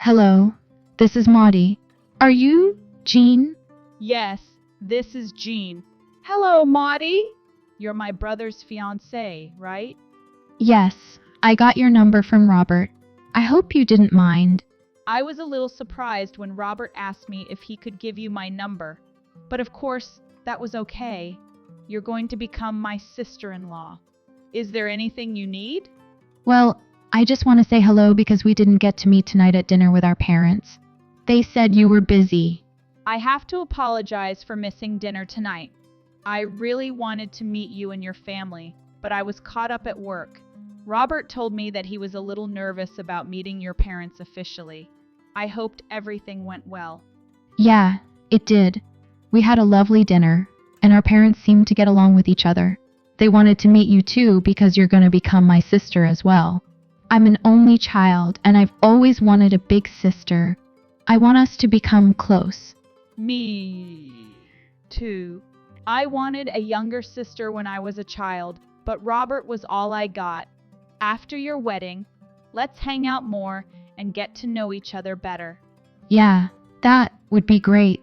Hello, this is Maudie. Are you Jean? Yes, this is Jean. Hello, Maudie. You're my brother's fiancée, right? Yes, I got your number from Robert. I hope you didn't mind. I was a little surprised when Robert asked me if he could give you my number. But of course, that was okay. You're going to become my sister-in-law. Is there anything you need? Well, I just want to say hello because we didn't get to meet tonight at dinner with our parents. They said you were busy. I have to apologize for missing dinner tonight. I really wanted to meet you and your family, but I was caught up at work. Robert told me that he was a little nervous about meeting your parents officially. I hoped everything went well. Yeah, it did. We had a lovely dinner, and our parents seemed to get along with each other. They wanted to meet you too because you're going to become my sister as well. I'm an only child, and I've always wanted a big sister. I want us to become close. Me too. I wanted a younger sister when I was a child, but Robert was all I got. After your wedding, let's hang out more and get to know each other better. Yeah, that would be great.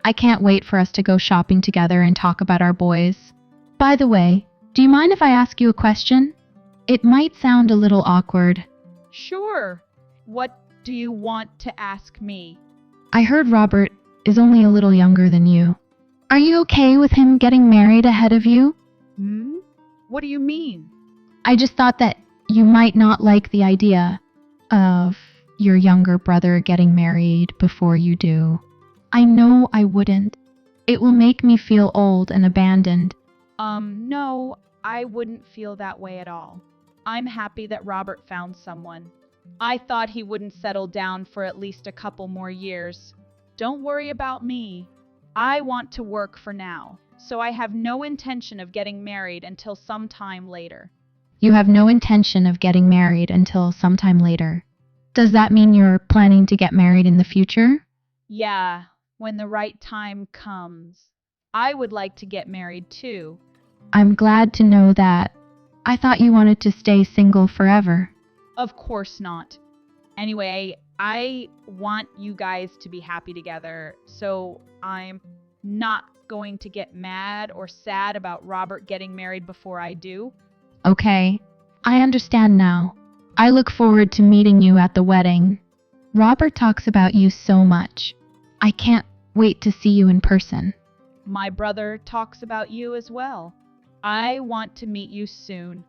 I can't wait for us to go shopping together and talk about our boys. By the way, do you mind if I ask you a question? It might sound a little awkward. Sure. What do you want to ask me? I heard Robert is only a little younger than you. Are you okay with him getting married ahead of you? What do you mean? I just thought that you might not like the idea of your younger brother getting married before you do. I know I wouldn't. It will make me feel old and abandoned. No, I wouldn't feel that way at all. I'm happy that Robert found someone. I thought he wouldn't settle down for at least a couple more years. Don't worry about me. I want to work for now, so I have no intention of getting married until sometime later. You have no intention of getting married until sometime later. Does that mean you're planning to get married in the future? Yeah, when the right time comes. I would like to get married too. I'm glad to know that. I thought you wanted to stay single forever. Of course not. Anyway, I want you guys to be happy together, so I'm not going to get mad or sad about Robert getting married before I do. Okay, I understand now. I look forward to meeting you at the wedding. Robert talks about you so much. I can't wait to see you in person. My brother talks about you as well. I want to meet you soon.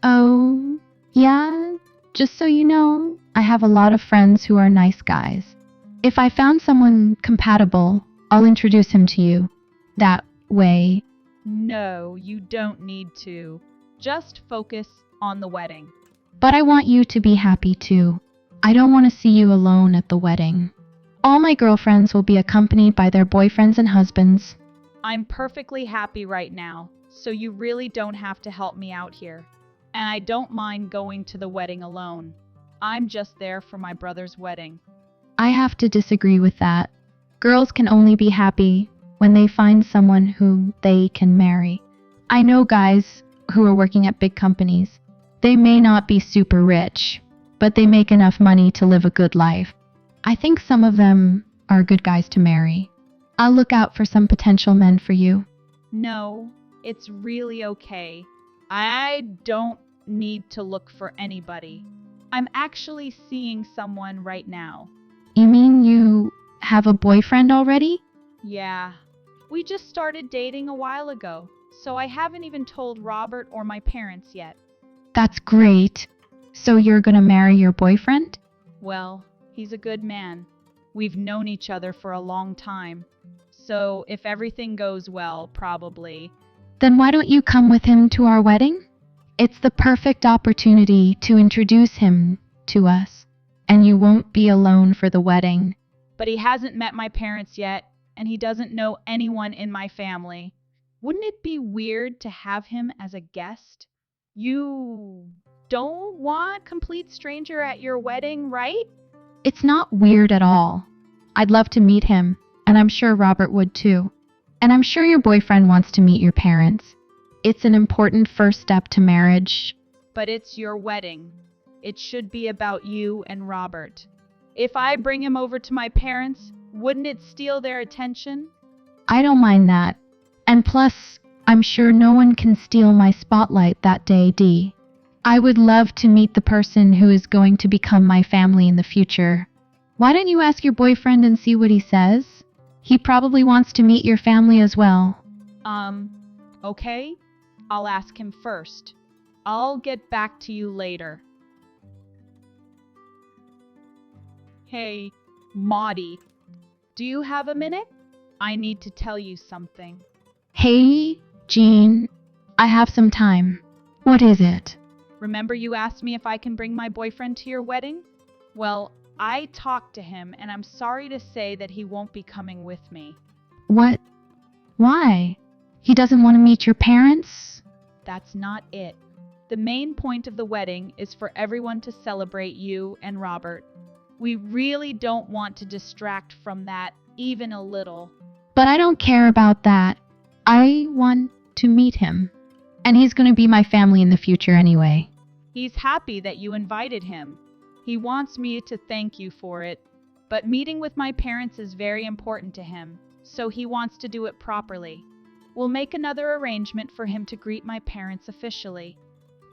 Oh, yeah? Just so you know, I have a lot of friends who are nice guys. If I found someone compatible, I'll introduce him to you. That way. No, you don't need to. Just focus on the wedding. But I want you to be happy too. I don't want to see you alone at the wedding. All my girlfriends will be accompanied by their boyfriends and husbands. I'm perfectly happy right now, so you really don't have to help me out here. And I don't mind going to the wedding alone. I'm just there for my brother's wedding. I have to disagree with that. Girls can only be happy when they find someone whom they can marry. I know guys who are working at big companies. They may not be super rich, but they make enough money to live a good life. I think some of them are good guys to marry. I'll look out for some potential men for you. No, it's really okay. I don't need to look for anybody. I'm actually seeing someone right now. You mean you have a boyfriend already? Yeah, we just started dating a while ago, so I haven't even told Robert or my parents yet. That's great. So you're gonna marry your boyfriend? Well, he's a good man. We've known each other for a long time. So if everything goes well, probably. Then why don't you come with him to our wedding? It's the perfect opportunity to introduce him to us, and you won't be alone for the wedding. But he hasn't met my parents yet, and he doesn't know anyone in my family. Wouldn't it be weird to have him as a guest? You don't want a complete stranger at your wedding, right? It's not weird at all. I'd love to meet him, and I'm sure Robert would too. And I'm sure your boyfriend wants to meet your parents. It's an important first step to marriage. But it's your wedding. It should be about you and Robert. If I bring him over to my parents, wouldn't it steal their attention? I don't mind that. And plus, I'm sure no one can steal my spotlight that day, Dee. I would love to meet the person who is going to become my family in the future. Why don't you ask your boyfriend and see what he says? He probably wants to meet your family as well. Okay. I'll ask him first. I'll get back to you later. Hey, Maudie, do you have a minute? I need to tell you something. Hey, Jean. I have some time. What is it? Remember you asked me if I can bring my boyfriend to your wedding? Well, I talked to him and I'm sorry to say that he won't be coming with me. What? Why? He doesn't want to meet your parents? That's not it. The main point of the wedding is for everyone to celebrate you and Robert. We really don't want to distract from that even a little. But I don't care about that. I want to meet him. And he's going to be my family in the future anyway. He's happy that you invited him. He wants me to thank you for it. But meeting with my parents is very important to him, so he wants to do it properly. We'll make another arrangement for him to greet my parents officially.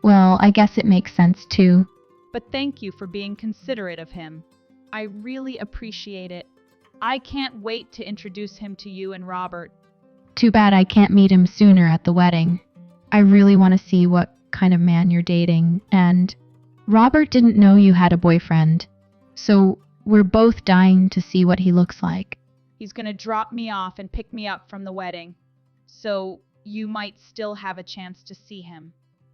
Well, I guess it makes sense too. But thank you for being considerate of him. I really appreciate it. I can't wait to introduce him to you and Robert. Too bad I can't meet him sooner at the wedding. I really want to see what kind of man you're dating, and Robert didn't know you had a boyfriend, so we're both dying to see what he looks like. He's going to drop me off and pick me up from the wedding, so you might still have a chance to see him.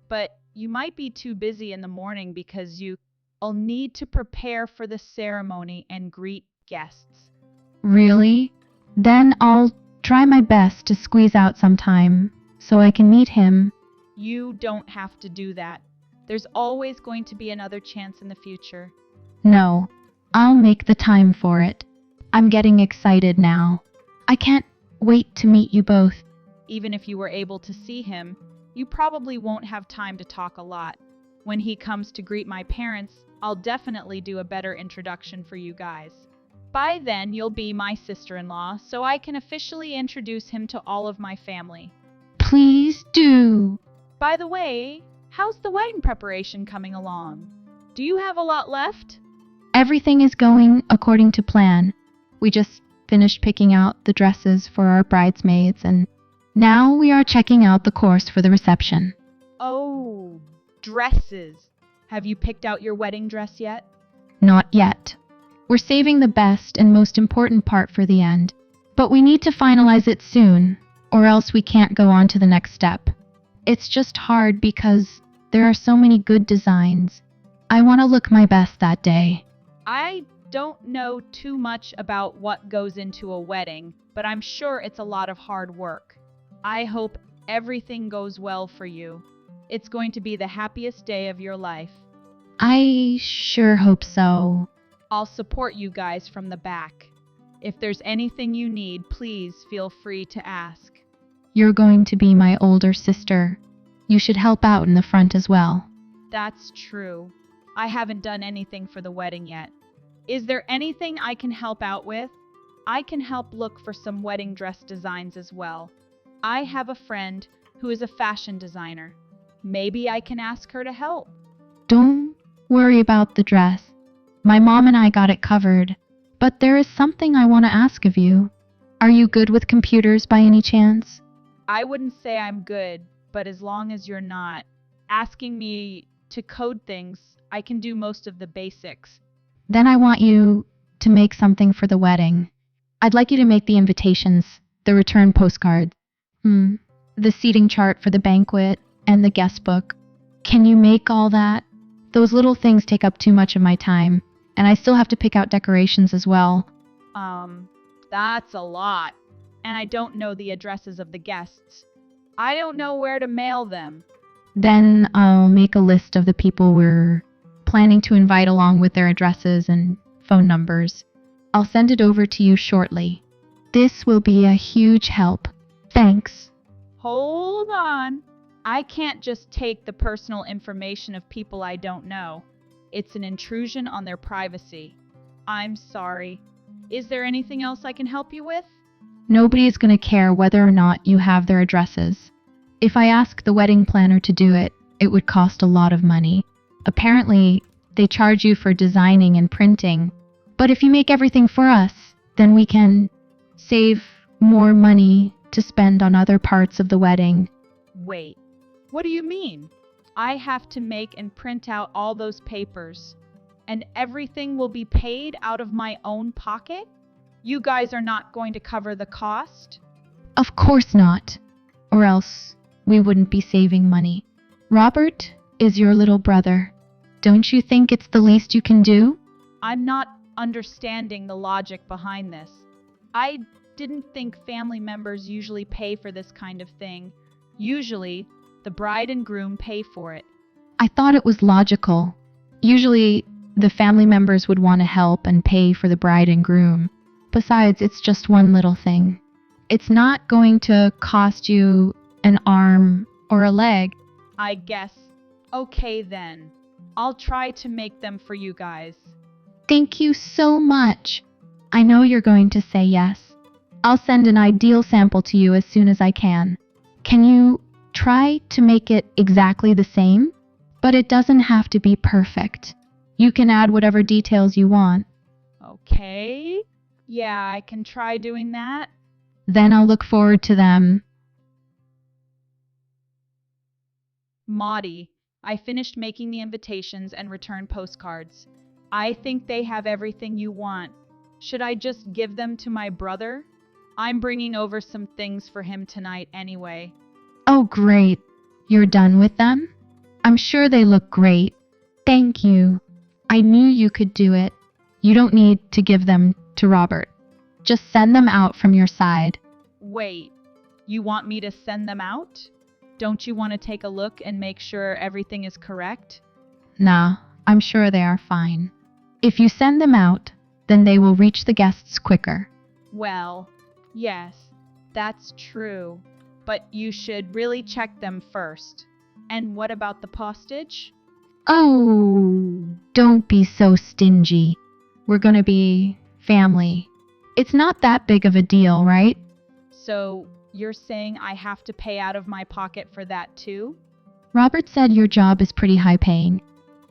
But you might be too busy in the morning because you'll need to prepare for the ceremony and greet guests. Really? Then I'll try my best to squeeze out some time so I can meet him. You don't have to do that. There's always going to be another chance in the future. No, I'll make the time for it. I'm getting excited now. I can't wait to meet you both. Even if you were able to see him, you probably won't have time to talk a lot. When he comes to greet my parents, I'll definitely do a better introduction for you guys. By then, you'll be my sister-in-law, so I can officially introduce him to all of my family. Please do. By the way, how's the wedding preparation coming along? Do you have a lot left? Everything is going according to plan. We just finished picking out the dresses for our bridesmaids, and now we are checking out the course for the reception. Oh, dresses. Have you picked out your wedding dress yet? Not yet. We're saving the best and most important part for the end, but we need to finalize it soon, or else we can't go on to the next step. It's just hard because there are so many good designs. I want to look my best that day. I don't know too much about what goes into a wedding, but I'm sure it's a lot of hard work. I hope everything goes well for you. It's going to be the happiest day of your life. I sure hope so. I'll support you guys from the back. If there's anything you need, please feel free to ask. You're going to be my older sister. You should help out in the front as well. That's true. I haven't done anything for the wedding yet. Is there anything I can help out with? I can help look for some wedding dress designs as well. I have a friend who is a fashion designer. Maybe I can ask her to help. Don't worry about the dress. My mom and I got it covered. But there is something I want to ask of you. Are you good with computers by any chance? I wouldn't say I'm good, but as long as you're not asking me to code things, I can do most of the basics. Then I want you to make something for the wedding. I'd like you to make the invitations, the return postcards, the seating chart for the banquet, and the guest book. Can you make all that? Those little things take up too much of my time, and I still have to pick out decorations as well. That's a lot. And I don't know the addresses of the guests. I don't know where to mail them. Then I'll make a list of the people we're planning to invite along with their addresses and phone numbers. I'll send it over to you shortly. This will be a huge help. Thanks. Hold on. I can't just take the personal information of people I don't know. It's an intrusion on their privacy. I'm sorry. Is there anything else I can help you with? Nobody is going to care whether or not you have their addresses. If I ask the wedding planner to do it, it would cost a lot of money. Apparently, they charge you for designing and printing. But if you make everything for us, then we can save more money to spend on other parts of the wedding. Wait, what do you mean? I have to make and print out all those papers, and everything will be paid out of my own pocket? You guys are not going to cover the cost? Of course not, or else we wouldn't be saving money. Robert is your little brother. Don't you think it's the least you can do? I'm not understanding the logic behind this. I didn't think family members usually pay for this kind of thing. Usually, the bride and groom pay for it. I thought it was logical. Usually, the family members would want to help and pay for the bride and groom. Besides, it's just one little thing. It's not going to cost you an arm or a leg. I guess. Okay then. I'll try to make them for you guys. Thank you so much. I know you're going to say yes. I'll send an ideal sample to you as soon as I can. Can you try to make it exactly the same? But it doesn't have to be perfect. You can add whatever details you want. Okay. Yeah, I can try doing that. Then I'll look forward to them. Maudie, I finished making the invitations and return postcards. I think they have everything you want. Should I just give them to my brother? I'm bringing over some things for him tonight anyway. Oh, great. You're done with them? I'm sure they look great. Thank you. I knew you could do it. You don't need to give them to Robert. Just send them out from your side. Wait, you want me to send them out? Don't you want to take a look and make sure everything is correct? Nah, I'm sure they are fine. If you send them out, then they will reach the guests quicker. Well, yes, that's true. But you should really check them first. And what about the postage? Oh, don't be so stingy. We're gonna be family. It's not that big of a deal, right? So, you're saying I have to pay out of my pocket for that too? Robert said your job is pretty high paying.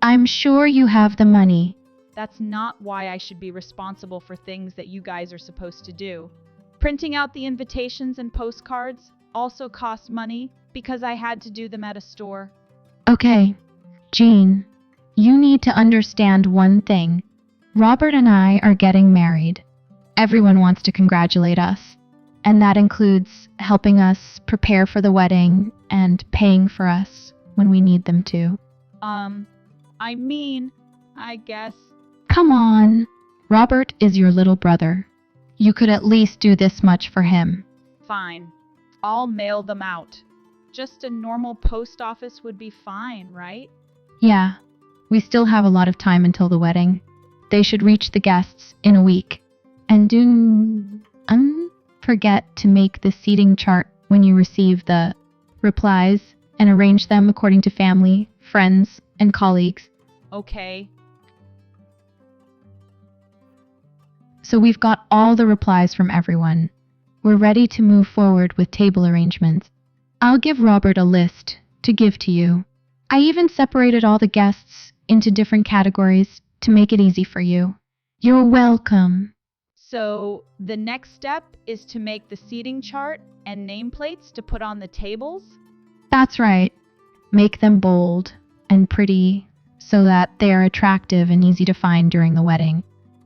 I'm sure you have the money. That's not why I should be responsible for things that you guys are supposed to do. Printing out the invitations and postcards also cost money because I had to do them at a store. Okay, Jean, you need to understand one thing. Robert and I are getting married. Everyone wants to congratulate us, and that includes helping us prepare for the wedding and paying for us when we need them to. I guess. Come on. Robert is your little brother. You could at least do this much for him. Fine. I'll mail them out. Just a normal post office would be fine, right? Yeah, we still have a lot of time until the wedding. They should reach the guests in a week. And don't forget to make the seating chart when you receive the replies and arrange them according to family, friends, and colleagues. Okay. So we've got all the replies from everyone. We're ready to move forward with table arrangements. I'll give Robert a list to give to you. I even separated all the guests into different categories to make it easy for you. You're welcome. So, the next step is to make the seating chart and nameplates to put on the tables? That's right. Make them bold and pretty so that they are attractive and easy to find during the wedding.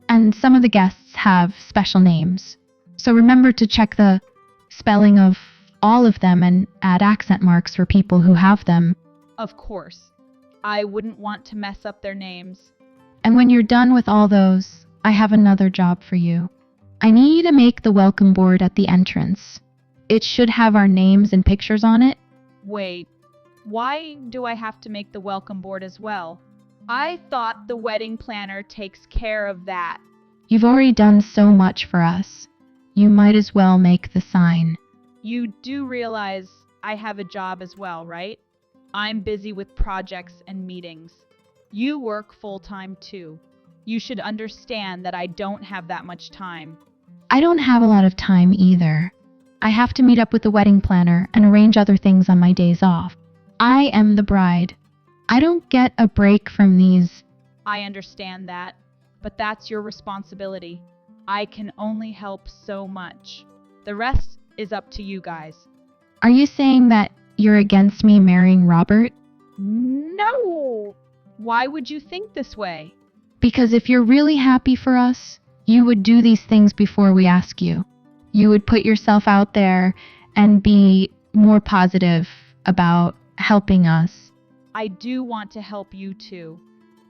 And some of the guests have special names. So remember to check the spelling of all of them and add accent marks for people who have them. Of course. I wouldn't want to mess up their names. And when you're done with all those, I have another job for you. I need you to make the welcome board at the entrance. It should have our names and pictures on it. Wait, why do I have to make the welcome board as well? I thought the wedding planner takes care of that. You've already done so much for us. You might as well make the sign. You do realize I have a job as well, right? I'm busy with projects and meetings. You work full-time too. You should understand that I don't have that much time. I don't have a lot of time either. I have to meet up with the wedding planner and arrange other things on my days off. I am the bride. I don't get a break from these. I understand that, but that's your responsibility. I can only help so much. The rest is up to you guys. Are you saying that you're against me marrying Robert? No! Why would you think this way? Because if you're really happy for us, you would do these things before we ask you. You would put yourself out there and be more positive about helping us. I do want to help you too.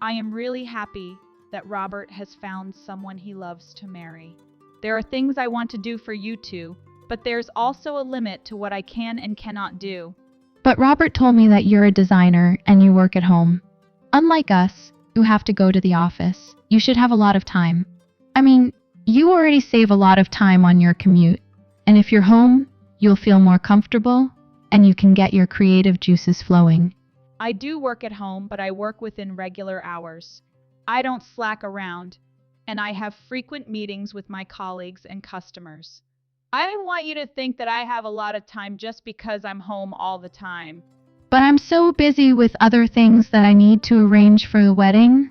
I am really happy that Robert has found someone he loves to marry. There are things I want to do for you two, but there's also a limit to what I can and cannot do. But Robert told me that you're a designer and you work at home. Unlike us, who have to go to the office, you should have a lot of time. I mean, you already save a lot of time on your commute. And if you're home, you'll feel more comfortable and you can get your creative juices flowing. I do work at home, but I work within regular hours. I don't slack around, and I have frequent meetings with my colleagues and customers. I don't want you to think that I have a lot of time just because I'm home all the time. But I'm so busy with other things that I need to arrange for the wedding.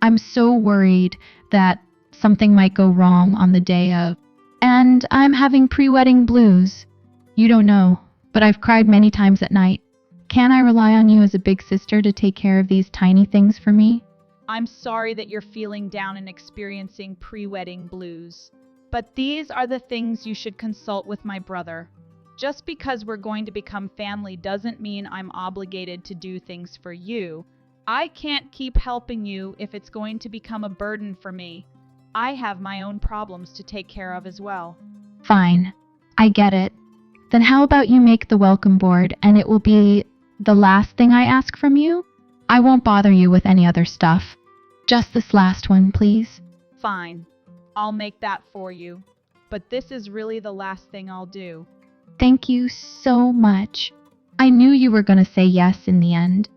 I'm so worried that something might go wrong on the day of. And I'm having pre-wedding blues. You don't know, but I've cried many times at night. Can I rely on you as a big sister to take care of these tiny things for me? I'm sorry that you're feeling down and experiencing pre-wedding blues. But these are the things you should consult with my brother. Just because we're going to become family doesn't mean I'm obligated to do things for you. I can't keep helping you if it's going to become a burden for me. I have my own problems to take care of as well. Fine, I get it. Then how about you make the welcome board and it will be the last thing I ask from you? I won't bother you with any other stuff. Just this last one, please. Fine, I'll make that for you. But this is really the last thing I'll do. Thank you so much. I knew you were going to say yes in the end.